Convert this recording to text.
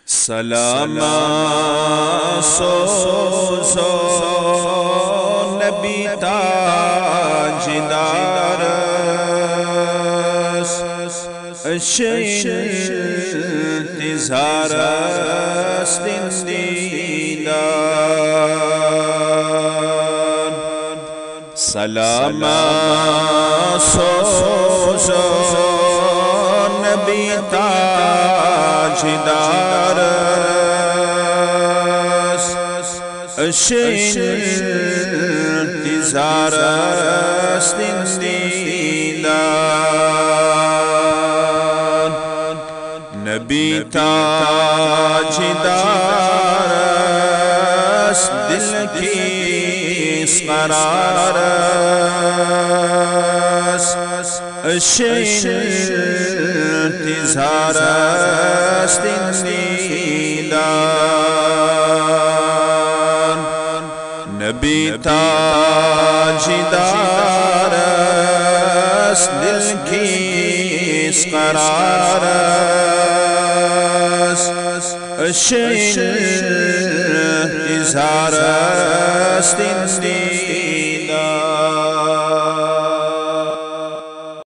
सलाम सोज़ो नबी ताजदार इंतज़ार दीदार। सलाम सोज़ो नबी ताजदार इंतज़ार दीदार। नबी ताजदार दिल की करार इंतज़ार दीदार। नबी ताजदार दिल की करार इंतज़ार दीदार।